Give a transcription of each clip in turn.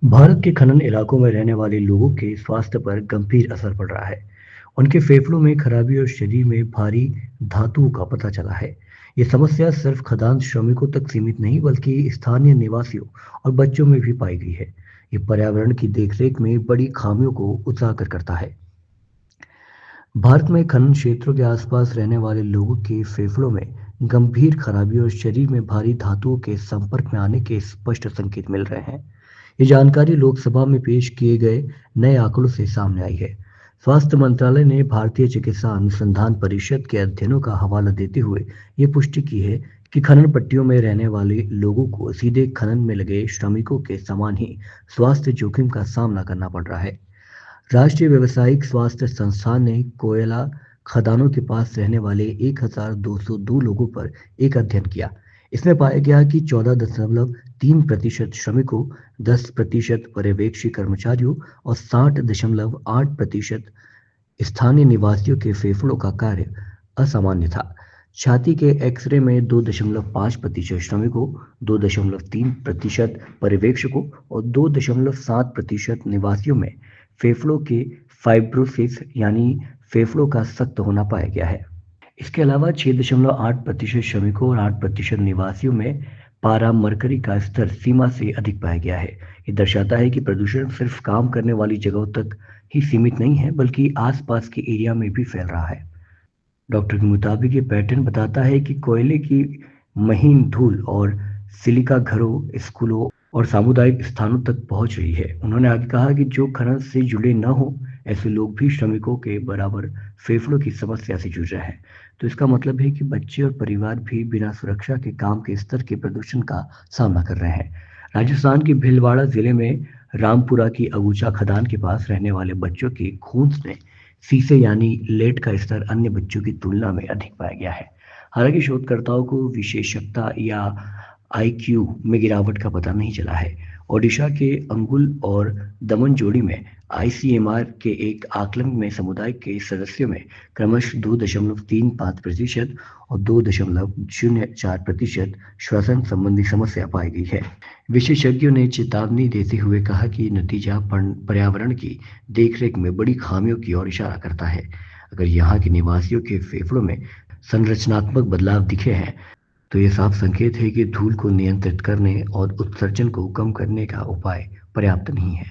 भारत के खनन इलाकों में रहने वाले लोगों के स्वास्थ्य पर गंभीर असर पड़ रहा है। उनके फेफड़ों में खराबी और शरीर में भारी धातुओं का पता चला है। ये समस्या सिर्फ खदान श्रमिकों तक सीमित नहीं बल्कि स्थानीय निवासियों और बच्चों में भी पाई गई है। ये पर्यावरण की देखरेख में बड़ी खामियों को उजागर करता है। भारत में खनन क्षेत्रों के आसपास रहने वाले लोगों के फेफड़ों में गंभीर खराबी और शरीर में भारी धातुओं के संपर्क में आने के स्पष्ट संकेत मिल रहे हैं। ये जानकारी लोकसभा में पेश किए गए नए आंकड़ों से सामने आई है। स्वास्थ्य मंत्रालय ने भारतीय चिकित्सा अनुसंधान परिषद के अध्ययनों का हवाला देते हुए ये पुष्टि की है कि खनन पट्टियों में रहने वाले लोगों को सीधे खनन में लगे श्रमिकों के समान ही स्वास्थ्य जोखिम का सामना करना पड़ रहा है। राष्ट्रीय व्यावसायिक स्वास्थ्य संस्थान ने कोयला खदानों के पास रहने वाले 1202 लोगों पर एक अध्ययन किया। इसमें पाया गया कि 14.3% श्रमिकों, 10% पर्यवेक्षी कर्मचारियों और 60.8% स्थानीय निवासियों के फेफड़ों का कार्य असामान्य था। छाती के एक्स-रे में 2.5% श्रमिकों, 2.3% पर्यवेक्षकों और 2.7% निवासियों में फेफड़ों के फाइब्रोसिस यानी फेफड़ों का सख्त होना पाया गया है। इसके अलावा 6.8% श्रमिकों और 8% निवासियों में पारा मरकरी का स्तर सीमा से अधिक पाया गया है। ये दर्शाता है कि प्रदूषण सिर्फ काम करने वाली जगहों तक ही सीमित नहीं है बल्कि आसपास के एरिया में भी फैल रहा है। डॉक्टर के मुताबिक ये पैटर्न बताता है कि कोयले की महीन धूल और सिलिका घरों, स्कूलों और सामुदायिक स्थानों तक पहुंच रही है। उन्होंने आगे कहा कि जो खनन से जुड़े न हो, ऐसे लोग भी श्रमिकों के बराबर फेफड़ों की समस्या से जूझ रहे हैं। तो इसका मतलब है कि बच्चे और परिवार भी बिना सुरक्षा के काम के स्तर के प्रदूषण का सामना कर रहे हैं। राजस्थान के भीलवाड़ा जिले में रामपुरा की अगूचा खदान के पास रहने वाले बच्चों के खून में सीसे यानी लेड का स्तर अन्य बच्चों की तुलना में अधिक पाया गया है। हालांकि शोधकर्ताओं को विशेषज्ञता या आईक्यू में गिरावट का पता नहीं चला है। ओडिशा के अंगुल और दमन जोड़ी में आईसीएमआर के एक आकलन में समुदाय के सदस्यों में क्रमशः 2.35% और 2.04% श्वसन संबंधी समस्या पाई गई है। विशेषज्ञों ने चेतावनी देते हुए कहा कि नतीजा पर्यावरण की देखरेख में बड़ी खामियों की ओर इशारा करता है। अगर यहाँ के निवासियों के फेफड़ों में संरचनात्मक बदलाव दिखे हैं तो ये साफ संकेत है कि धूल को नियंत्रित करने और उत्सर्जन को कम करने का उपाय पर्याप्त नहीं है।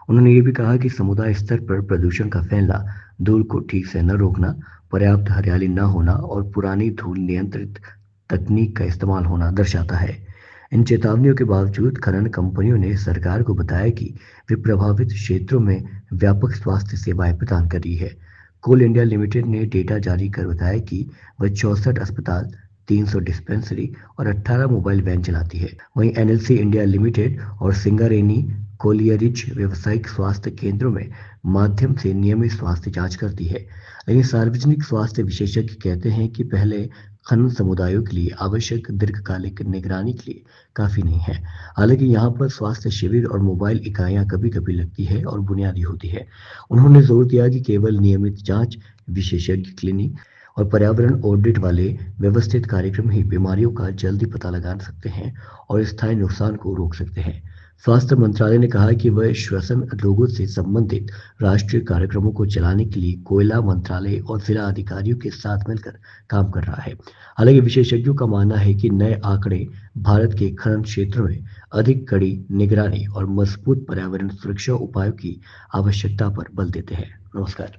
उन्होंने ये भी कहा कि समुदाय स्तर पर प्रदूषण का फैलना, धूल को ठीक से न रोकना, पर्याप्त हरियाली न होना और पुरानी धूल नियंत्रित तकनीक का इस्तेमाल होना दर्शाता है। इन चेतावनियों के बावजूद खनन कंपनियों ने सरकार को बताया कि वे प्रभावित क्षेत्रों में व्यापक स्वास्थ्य सेवाएं प्रदान कर रही है। कोल इंडिया लिमिटेड ने डेटा जारी कर बताया कि वह 64 अस्पताल, 300 डिस्पेंसरी और 18 मोबाइल वैन चलाती है। वहीं एनएलसी इंडिया लिमिटेड और सिंगारेनी कोलियरिज व्यावसायिक स्वास्थ्य केंद्रों में माध्यम से नियमित स्वास्थ्य जांच करती है। लेकिन सार्वजनिक स्वास्थ्य विशेषज्ञ कहते हैं कि पहले खनन समुदायों के लिए आवश्यक दीर्घकालिक निगरानी के लिए काफी नहीं है। हालांकि यहाँ पर स्वास्थ्य शिविर और मोबाइल इकाइयाँ कभी-कभी लगती है और बुनियादी होती है। उन्होंने जोर दिया कि केवल नियमित जांच, विशेषज्ञ क्लिनिक और पर्यावरण ऑडिट वाले व्यवस्थित कार्यक्रम ही बीमारियों का जल्दी पता लगा सकते हैं और स्थायी नुकसान को रोक सकते हैं। स्वास्थ्य मंत्रालय ने कहा कि वह श्वसन रोगों से संबंधित राष्ट्रीय कार्यक्रमों को चलाने के लिए कोयला मंत्रालय और जिला अधिकारियों के साथ मिलकर काम कर रहा है। हालांकि विशेषज्ञों का मानना है कि नए आंकड़े भारत के खनन क्षेत्रों में अधिक कड़ी निगरानी और मजबूत पर्यावरण सुरक्षा उपायों की आवश्यकता पर बल देते हैं। नमस्कार।